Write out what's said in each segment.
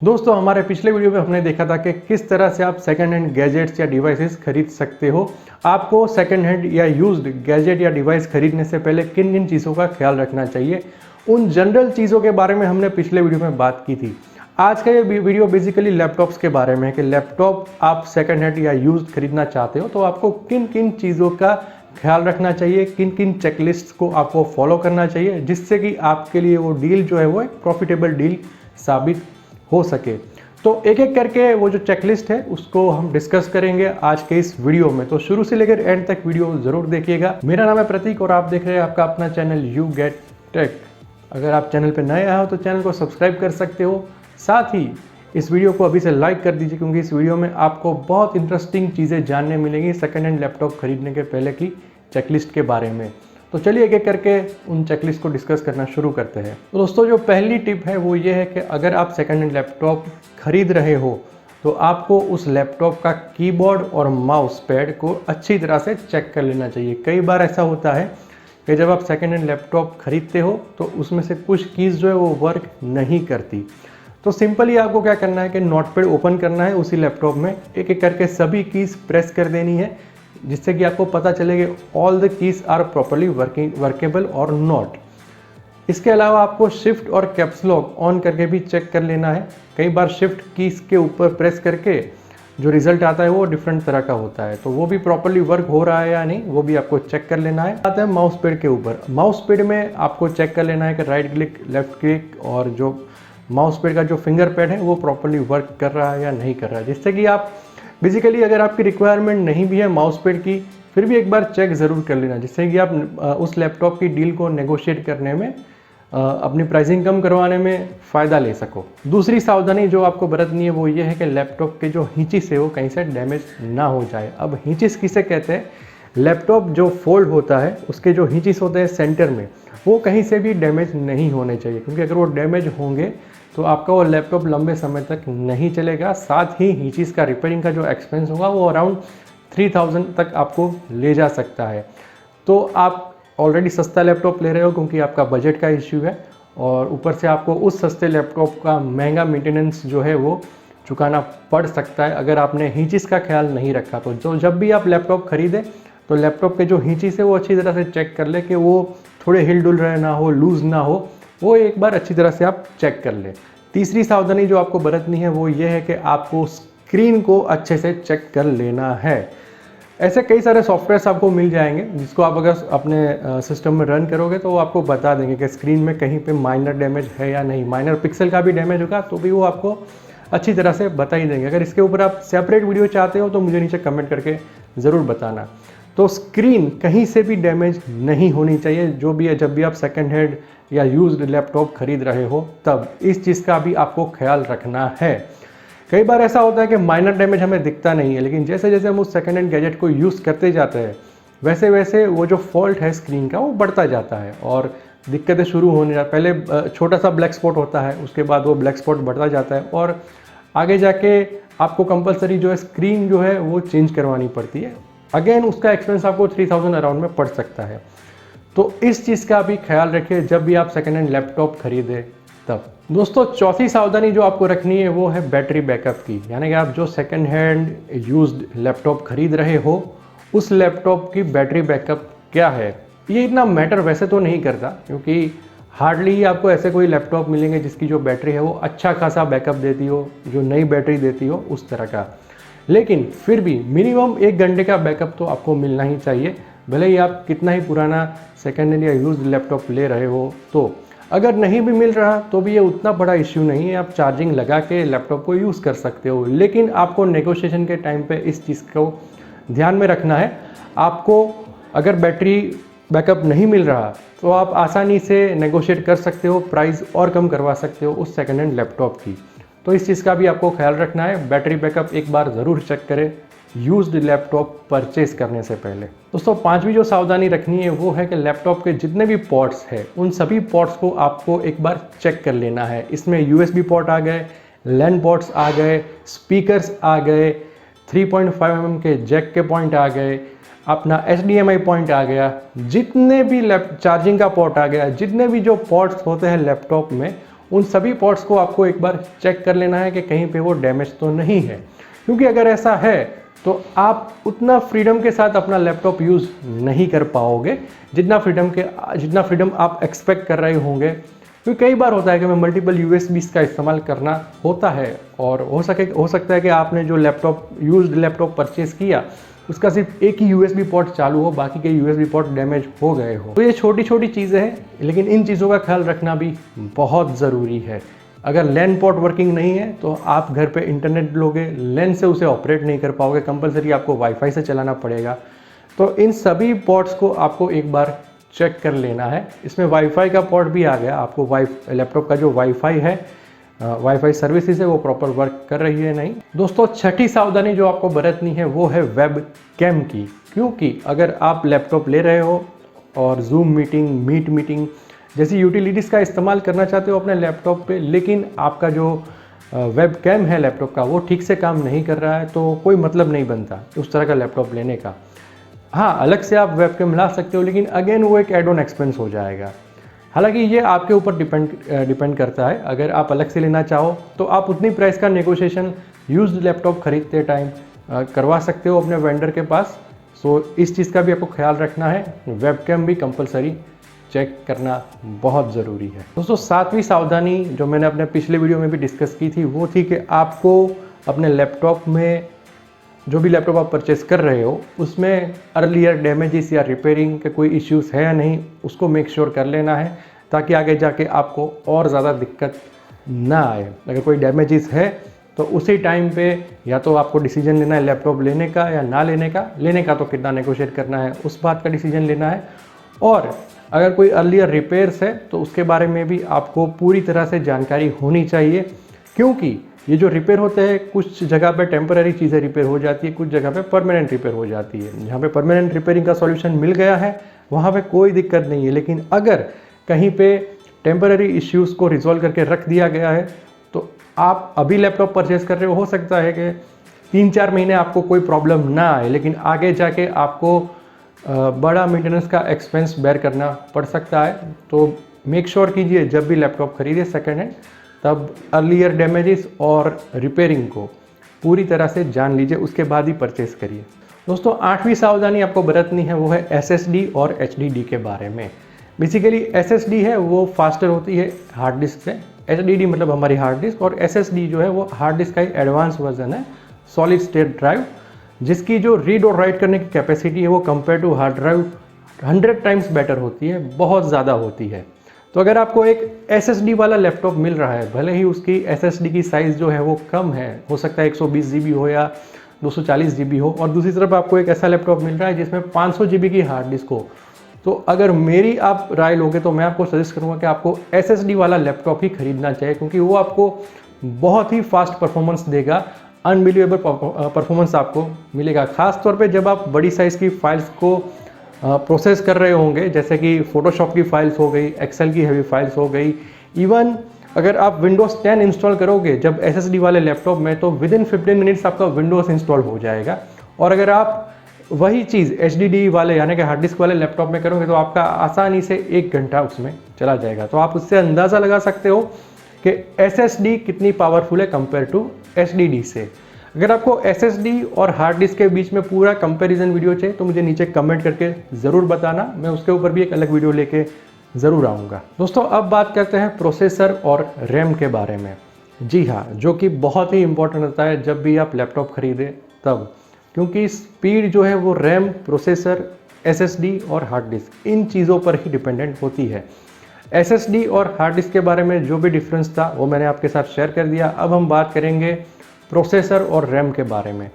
दोस्तों हमारे पिछले वीडियो में हमने देखा था कि किस तरह से आप सेकंड हैंड गैजेट्स या डिवाइसेस खरीद सकते हो। आपको सेकंड हैंड या यूज्ड गैजेट या डिवाइस खरीदने से पहले किन किन चीज़ों का ख्याल रखना चाहिए, उन जनरल चीज़ों के बारे में हमने पिछले वीडियो में बात की थी। आज का ये वीडियो बेसिकली लैपटॉप्स के बारे में है कि लैपटॉप आप सेकेंड हैंड या यूज्ड खरीदना चाहते हो तो आपको किन किन चीज़ों का ख्याल रखना चाहिए, किन किन चेकलिस्ट को आपको फॉलो करना चाहिए, जिससे कि आपके लिए वो डील जो है वो एक प्रॉफिटेबल डील साबित हो सके। तो एक एक करके वो जो चेकलिस्ट है उसको हम डिस्कस करेंगे आज के इस वीडियो में। तो शुरू से लेकर एंड तक वीडियो जरूर देखिएगा। मेरा नाम है प्रतीक और आप देख रहे हैं आपका अपना चैनल यू गेट टेक। अगर आप चैनल पर नए आए हो तो चैनल को सब्सक्राइब कर सकते हो, साथ ही इस वीडियो को अभी से लाइक कर दीजिए क्योंकि इस वीडियो में आपको बहुत इंटरेस्टिंग चीज़ें जानने मिलेंगी सेकेंड हैंड लैपटॉप खरीदने के पहले की चेकलिस्ट के बारे में। तो चलिए एक एक करके उन चेकलिस्ट को डिस्कस करना शुरू करते हैं। तो दोस्तों जो पहली टिप है वो ये है कि अगर आप सेकेंड हैंड लैपटॉप खरीद रहे हो तो आपको उस लैपटॉप का कीबोर्ड और माउस पैड को अच्छी तरह से चेक कर लेना चाहिए। कई बार ऐसा होता है कि जब आप सेकेंड हैंड लैपटॉप खरीदते हो तो उसमें से कुछ कीज़ जो है वो वर्क नहीं करती। तो सिंपली आपको क्या करना है कि नोटपैड ओपन करना है, उसी लैपटॉप में एक एक करके सभी कीज़ प्रेस कर देनी है, जिससे कि आपको पता चले कि all the keys are properly workable और नॉट। इसके अलावा आपको शिफ्ट और कैप्स लॉक ऑन करके भी चेक कर लेना है। कई बार शिफ्ट कीज के ऊपर प्रेस करके जो रिजल्ट आता है वो डिफरेंट तरह का होता है, तो वो भी प्रॉपर्ली वर्क हो रहा है या नहीं वो भी आपको चेक कर लेना है। आता है माउस पैड के ऊपर। माउस पैड में आपको चेक कर लेना है कि राइट क्लिक, लेफ्ट क्लिक और जो माउस पैड का जो फिंगर पैड है वो प्रॉपर्ली वर्क कर रहा है या नहीं कर रहा है, जिससे कि आप बेसिकली अगर आपकी रिक्वायरमेंट नहीं भी है माउस पैड की फिर भी एक बार चेक ज़रूर कर लेना, जिससे कि आप उस लैपटॉप की डील को नेगोशिएट करने में, अपनी प्राइसिंग कम करवाने में फ़ायदा ले सको। दूसरी सावधानी जो आपको बरतनी है वो ये है कि लैपटॉप के जो हिंचिस है वो कहीं से डैमेज ना हो जाए। अब हिंचिस किसे कहते हैं? लैपटॉप जो फोल्ड होता है उसके जो हिंचिस होते हैं सेंटर में, वो कहीं से भी डैमेज नहीं होने चाहिए, क्योंकि अगर वो डैमेज होंगे तो आपका वो लैपटॉप लंबे समय तक नहीं चलेगा। साथ ही हिंचिस का रिपेयरिंग का जो एक्सपेंस होगा वो अराउंड 3000 तक आपको ले जा सकता है। तो आप ऑलरेडी सस्ता लैपटॉप ले रहे हो क्योंकि आपका बजट का इश्यू है, और ऊपर से आपको उस सस्ते लैपटॉप का महंगा मेंटेनेंस जो है वो चुकाना पड़ सकता है अगर आपने हिंचिस का ख्याल नहीं रखा। तो जब भी आप लैपटॉप खरीदें तो लैपटॉप के जो हिंचिस है वो अच्छी तरह से चेक कर ले कि वो थोड़े हिल डुल रहे ना हो, लूज़ ना हो, वो एक बार अच्छी तरह से आप चेक कर लें। तीसरी सावधानी जो आपको बरतनी है वो ये है कि आपको स्क्रीन को अच्छे से चेक कर लेना है। ऐसे कई सारे सॉफ्टवेयर्स आपको मिल जाएंगे जिसको आप अगर अपने सिस्टम में रन करोगे तो वो आपको बता देंगे कि स्क्रीन में कहीं पे माइनर डैमेज है या नहीं। माइनर पिक्सल का भी डैमेज होगा तो भी वो आपको अच्छी तरह से बता ही देंगे। अगर इसके ऊपर आप सेपरेट वीडियो चाहते हो तो मुझे नीचे कमेंट करके ज़रूर बताना। तो स्क्रीन कहीं से भी डैमेज नहीं होनी चाहिए जो भी है, जब भी आप सेकेंड हैंड या यूज्ड लैपटॉप खरीद रहे हो तब इस चीज़ का भी आपको ख्याल रखना है। कई बार ऐसा होता है कि माइनर डैमेज हमें दिखता नहीं है, लेकिन जैसे जैसे हम उस सेकेंड हैंड गैजेट को यूज़ करते जाते हैं वैसे वैसे वो जो फॉल्ट है स्क्रीन का वो बढ़ता जाता है और दिक्कतें शुरू होने जाती। पहले छोटा सा ब्लैक स्पॉट होता है, उसके बाद वो ब्लैक स्पॉट बढ़ता जाता है और आगे जाके आपको कंपलसरी जो है स्क्रीन जो है वो चेंज करवानी पड़ती है। अगेन उसका एक्सपेंस आपको 3000 अराउंड में पड़ सकता है। तो इस चीज़ का भी ख्याल रखिए जब भी आप सेकेंड हैंड लैपटॉप खरीदें तब। दोस्तों चौथी सावधानी जो आपको रखनी है वो है बैटरी बैकअप की, यानी कि आप जो सेकेंड हैंड यूज्ड लैपटॉप खरीद रहे हो उस लैपटॉप की बैटरी बैकअप क्या है। ये इतना मैटर वैसे तो नहीं करता क्योंकि हार्डली ही आपको ऐसे कोई लैपटॉप मिलेंगे जिसकी जो बैटरी है वो अच्छा खासा बैकअप देती हो, जो नई बैटरी देती हो उस तरह का, लेकिन फिर भी मिनिमम 1 घंटे का बैकअप तो आपको मिलना ही चाहिए, भले ही आप कितना ही पुराना सेकेंड हैंड या यूज्ड लैपटॉप ले रहे हो। तो अगर नहीं भी मिल रहा तो भी ये उतना बड़ा इश्यू नहीं है, आप चार्जिंग लगा के लैपटॉप को यूज़ कर सकते हो। लेकिन आपको नेगोशिएशन के टाइम पे इस चीज़ को ध्यान में रखना है। आपको अगर बैटरी बैकअप नहीं मिल रहा तो आप आसानी से नेगोशिएट कर सकते हो, प्राइस और कम करवा सकते हो उस सेकेंड हैंड लैपटॉप की। तो इस चीज़ का भी आपको ख्याल रखना है। बैटरी बैकअप एक बार ज़रूर चेक करें यूज्ड लैपटॉप परचेज करने से पहले। दोस्तों पांचवी जो सावधानी रखनी है वो है कि लैपटॉप के जितने भी पोर्ट्स हैं उन सभी पोर्ट्स को आपको एक बार चेक कर लेना है। इसमें USB पोर्ट आ गए, लैन पोर्ट्स आ गए, स्पीकर्स आ गए, 3.5 mm के जैक के पॉइंट आ गए, अपना HDMI पॉइंट आ गया, जितने भी चार्जिंग का पोर्ट आ गया, जितने भी जो पोर्ट्स होते हैं लैपटॉप में उन सभी पोर्ट्स को आपको एक बार चेक कर लेना है कि कहीं पे वो डैमेज तो नहीं है, क्योंकि अगर ऐसा है तो आप उतना फ्रीडम के साथ अपना लैपटॉप यूज़ नहीं कर पाओगे जितना फ्रीडम आप एक्सपेक्ट कर रहे होंगे। क्योंकि कई बार होता है कि हमें मल्टीपल यूएसबीज़ का इस्तेमाल करना होता है और हो सकता है कि आपने जो यूज्ड लैपटॉप परचेज़ किया उसका सिर्फ एक ही यूएसबी पोर्ट चालू हो, बाकी के यूएसबी पोर्ट डैमेज हो गए हो। तो ये छोटी छोटी चीज़ें हैं, लेकिन इन चीज़ों का ख्याल रखना भी बहुत ज़रूरी है। अगर लैन पोर्ट वर्किंग नहीं है तो आप घर पे इंटरनेट लोगे, लैन से उसे ऑपरेट नहीं कर पाओगे, कंपलसरी आपको वाईफाई से चलाना पड़ेगा। तो इन सभी पोर्ट्स को आपको एक बार चेक कर लेना है। इसमें वाईफाई का पोर्ट भी आ गया, आपको लैपटॉप का जो वाईफाई है, वाईफाई सर्विसेज है, वो प्रॉपर वर्क कर रही है नहीं। दोस्तों, छठी सावधानी जो आपको बरतनी है वो है वेब कैम की, क्योंकि अगर आप लैपटॉप ले रहे हो और जूम मीटिंग, मीट मीटिंग जैसी यूटिलिटीज़ का इस्तेमाल करना चाहते हो अपने लैपटॉप पे, लेकिन आपका जो वेब कैम है लैपटॉप का वो ठीक से काम नहीं कर रहा है, तो कोई मतलब नहीं बनता उस तरह का लैपटॉप लेने का। हाँ, अलग से आप वेब कैम ला सकते हो, लेकिन अगेन वो एक एड ऑन एक्सपेंस हो जाएगा। हालांकि ये आपके ऊपर डिपेंड करता है। अगर आप अलग से लेना चाहो तो आप उतनी प्राइस का नेगोशिएशन यूज्ड लैपटॉप खरीदते टाइम करवा सकते हो अपने वेंडर के पास। सो इस चीज़ का भी आपको ख्याल रखना है। वेबकैम भी कंपलसरी चेक करना बहुत ज़रूरी है। दोस्तों, सातवीं सावधानी जो मैंने अपने पिछले वीडियो में भी डिस्कस की थी वो थी कि आपको अपने लैपटॉप में, जो भी लैपटॉप आप परचेस कर रहे हो, उसमें अर्लियर डैमेजेस या रिपेयरिंग के कोई इश्यूज़ है या नहीं, उसको मेक श्योर कर लेना है, ताकि आगे जाके आपको और ज़्यादा दिक्कत ना आए। अगर कोई डैमेजेस है तो उसी टाइम पे या तो आपको डिसीजन लेना है लैपटॉप लेने का या ना लेने का तो कितना नेगोशिएट करना है उस बात का डिसीजन लेना है। और अगर कोई अर्लियर रिपेयर्स है तो उसके बारे में भी आपको पूरी तरह से जानकारी होनी चाहिए, क्योंकि ये जो रिपेयर होते हैं, कुछ जगह पे टेम्पररी चीज़ें रिपेयर हो जाती है, कुछ जगह पे परमानेंट रिपेयर हो जाती है। जहाँ पे परमानेंट रिपेयरिंग का सॉल्यूशन मिल गया है वहाँ पे कोई दिक्कत नहीं है, लेकिन अगर कहीं पे टेम्पररी इश्यूज़ को रिजॉल्व करके रख दिया गया है तो आप अभी लैपटॉप परचेज कर रहे हो सकता है कि 3-4 महीने आपको कोई प्रॉब्लम ना आए, लेकिन आगे जाके आपको बड़ा मेंटेनेंस का एक्सपेंस बेयर करना पड़ सकता है। तो मेक श्योर कीजिए जब भी लैपटॉप खरीदे सेकेंड हैंड, तब अर्लियर डैमेजेस और रिपेयरिंग को पूरी तरह से जान लीजिए, उसके बाद ही परचेस करिए। दोस्तों, 8वीं सावधानी आपको बरतनी है वो है SSD और HDD के बारे में। बेसिकली SSD है वो फास्टर होती है हार्ड डिस्क से, HDD मतलब हमारी हार्ड डिस्क, और SSD जो है वो हार्ड डिस्क का ही एडवांस वर्जन है, सॉलिड स्टेट ड्राइव, जिसकी जो रीड और राइट करने की कैपेसिटी है वो compare to hard drive 100 times better होती है, बहुत ज़्यादा होती है। तो अगर आपको एक SSD वाला लैपटॉप मिल रहा है, भले ही उसकी SSD की साइज़ जो है वो कम है, हो सकता है 120 GB हो या 240 GB हो, और दूसरी तरफ आपको एक ऐसा लैपटॉप मिल रहा है जिसमें 500 GB की हार्ड डिस्क हो, तो अगर मेरी आप राय लोगे तो मैं आपको सजेस्ट करूँगा कि आपको SSD वाला लैपटॉप ही खरीदना चाहिए, क्योंकि वो आपको बहुत ही फास्ट परफॉर्मेंस देगा, अनबिलीवेबल परफॉर्मेंस आपको मिलेगा। खास तौर पे जब आप बड़ी साइज़ की फाइल्स को प्रोसेस कर रहे होंगे, जैसे कि फोटोशॉप की फाइल्स हो गई, एक्सेल की हैवी फाइल्स हो गई, इवन अगर आप विंडोज़ 10 इंस्टॉल करोगे जब SSD वाले लैपटॉप में, तो विद इन 15 मिनट्स आपका विंडोज़ इंस्टॉल हो जाएगा। और अगर आप वही चीज़ HDD वाले यानी कि हार्ड डिस्क वाले लैपटॉप में करोगे तो आपका आसानी से 1 घंटा उसमें चला जाएगा। तो आप उससे अंदाज़ा लगा सकते हो कि SSD कितनी पावरफुल है कंपेयर टू HDD से। अगर आपको SSD और हार्ड डिस्क के बीच में पूरा कंपैरिजन वीडियो चाहिए तो मुझे नीचे कमेंट करके ज़रूर बताना, मैं उसके ऊपर भी एक अलग वीडियो लेके ज़रूर आऊँगा। दोस्तों, अब बात करते हैं प्रोसेसर और रैम के बारे में। जी हाँ, जो कि बहुत ही इंपॉर्टेंट होता है जब भी आप लैपटॉप खरीदें तब, क्योंकि स्पीड जो है वो रैम, प्रोसेसर, SSD और हार्ड डिस्क इन चीज़ों पर ही डिपेंडेंट होती है। SSD और हार्ड डिस्क के बारे में जो भी डिफरेंस था वो मैंने आपके साथ शेयर कर दिया। अब हम बात करेंगे प्रोसेसर और रैम के बारे में।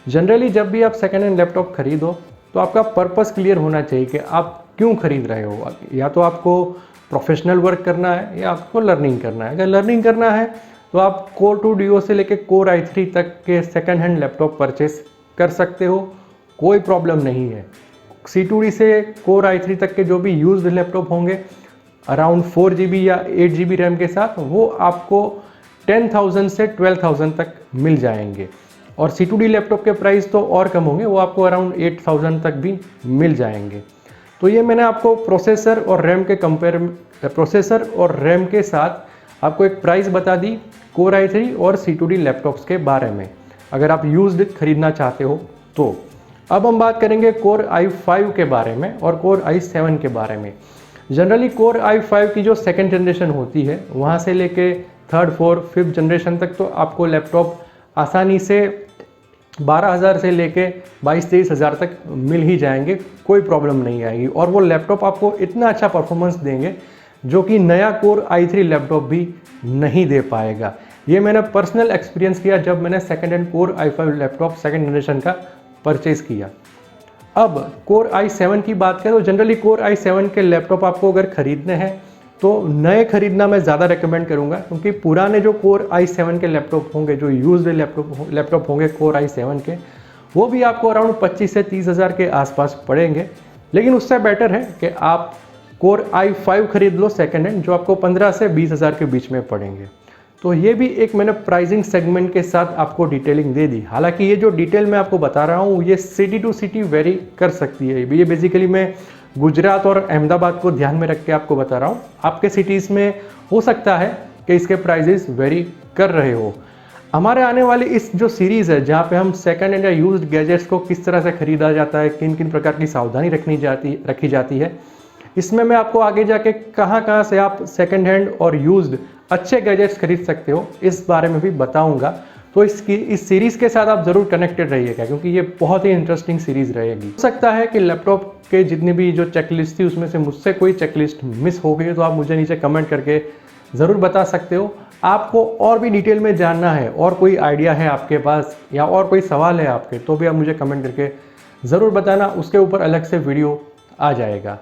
जनरली जब भी आप सेकेंड हैंड लैपटॉप खरीदो तो आपका पर्पस क्लियर होना चाहिए कि आप क्यों खरीद रहे हो। या तो आपको प्रोफेशनल वर्क करना है या आपको लर्निंग करना है। अगर लर्निंग करना है तो आप Core 2 Duo से लेकर Core i3 तक के सेकेंड हैंड लैपटॉप परचेस कर सकते हो, कोई प्रॉब्लम नहीं है। C2D से Core i3 तक के जो भी यूज्ड लैपटॉप होंगे अराउंड 4 GB या 8 GB रैम के साथ, वो आपको 10,000 से 12,000 तक मिल जाएंगे। और C2D लैपटॉप के प्राइस तो और कम होंगे, वो आपको अराउंड 8,000 तक भी मिल जाएंगे। तो ये मैंने आपको प्रोसेसर और रैम के साथ आपको एक प्राइस बता दी Core i3 और C2D लैपटॉप्स के बारे में, अगर आप यूज्ड खरीदना चाहते हो तो। अब हम बात करेंगे Core i5 के बारे में और Core i7 के बारे में। जनरली Core i5 की जो सेकेंड जनरेशन होती है, वहाँ से लेके थर्ड, फोर्थ, फिफ्थ जनरेशन तक तो आपको लैपटॉप आसानी से 12,000 से लेके 22-23 हज़ार तक मिल ही जाएंगे, कोई प्रॉब्लम नहीं आएगी। और वो लैपटॉप आपको इतना अच्छा परफॉर्मेंस देंगे जो कि नया Core i3 लैपटॉप भी नहीं दे पाएगा। ये मैंने पर्सनल एक्सपीरियंस किया जब मैंने second hand Core i5 laptop second generation का परचेज़ किया। अब Core i7 की बात करें तो जनरली Core i7 के लैपटॉप आपको अगर ख़रीदने हैं तो नए खरीदना मैं ज़्यादा रेकमेंड करूँगा, क्योंकि पुराने जो Core i7 के लैपटॉप होंगे, जो यूज्ड लैपटॉप होंगे Core i7 के, वो भी आपको अराउंड 25 से 30 हज़ार के आसपास पड़ेंगे। लेकिन उससे बेटर है कि आप Core i5 खरीद लो सेकेंड हैंड, जो आपको 15 से 20 हज़ार के बीच में पड़ेंगे। तो ये भी एक मैंने प्राइसिंग सेगमेंट के साथ आपको डिटेलिंग दे दी। हालांकि ये जो डिटेल मैं आपको बता रहा हूँ ये सिटी टू सिटी वेरी कर सकती है। ये बेसिकली मैं गुजरात और अहमदाबाद को ध्यान में रख के आपको बता रहा हूँ। आपके सिटीज़ में हो सकता है कि इसके प्राइजेस वेरी कर रहे हो। हमारे आने वाली इस जो सीरीज़ है, जहाँ पे हम सेकंड हैंड या यूज्ड गैजेट्स को किस तरह से ख़रीदा जाता है, किन किन प्रकार की सावधानी रखी जाती है, इसमें मैं आपको आगे जाके कहाँ से आप सेकंड हैंड और यूज्ड अच्छे गैजेट्स खरीद सकते हो, इस बारे में भी बताऊंगा। तो इस सीरीज़ के साथ आप ज़रूर कनेक्टेड रहिएगा, क्योंकि ये बहुत ही इंटरेस्टिंग सीरीज़ रहेगी। हो सकता है कि लैपटॉप के जितनी भी जो चेकलिस्ट थी उसमें से मुझसे कोई चेकलिस्ट मिस हो गई, तो आप मुझे नीचे कमेंट करके ज़रूर बता सकते हो। आपको और भी डिटेल में जानना है और कोई आइडिया है आपके पास या और कोई सवाल है आपके, तो भी आप मुझे कमेंट करके ज़रूर बताना, उसके ऊपर अलग से वीडियो आ जाएगा।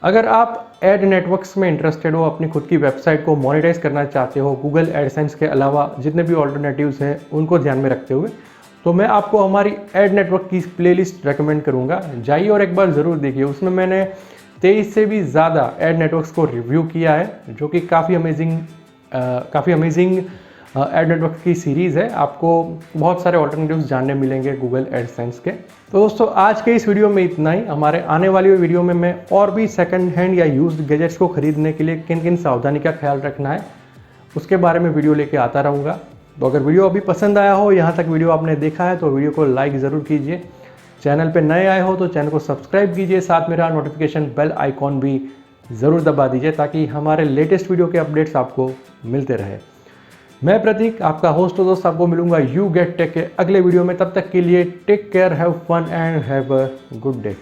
अगर आप एड नेटवर्क्स में इंटरेस्टेड हो, अपनी खुद की वेबसाइट को मोनेटाइज करना चाहते हो, गूगल एडसेंस के अलावा जितने भी ऑल्टरनेटिव्स हैं उनको ध्यान में रखते हुए, तो मैं आपको हमारी एड नेटवर्क की प्लेलिस्ट रेकमेंड करूंगा। जाइए और एक बार ज़रूर देखिए, उसमें मैंने 23 से भी ज़्यादा एड नेटवर्क्स को रिव्यू किया है, जो कि काफ़ी अमेजिंग एड नेटवर्क की सीरीज़ है। आपको बहुत सारे ऑल्टरनेटिव्स जानने मिलेंगे गूगल एडसेंस के। तो दोस्तों आज के इस वीडियो में इतना ही। हमारे आने वाली वीडियो में मैं और भी सेकंड हैंड या यूज्ड गैजेट्स को खरीदने के लिए किन किन सावधानी का ख्याल रखना है उसके बारे में वीडियो लेके आता रहूँगा। तो अगर वीडियो अभी पसंद आया हो, यहाँ तक वीडियो आपने देखा है, तो वीडियो को लाइक ज़रूर कीजिए। चैनल पर नए आए हो तो चैनल को सब्सक्राइब कीजिए, साथ मेरा नोटिफिकेशन बेल आइकॉन भी ज़रूर दबा दीजिए, ताकि हमारे लेटेस्ट वीडियो के अपडेट्स आपको मिलते रहे। मैं प्रतीक, आपका होस्ट दोस्त, आपको मिलूंगा यू गेट टेक के अगले वीडियो में। तब तक के लिए take care, have fun and have a good day.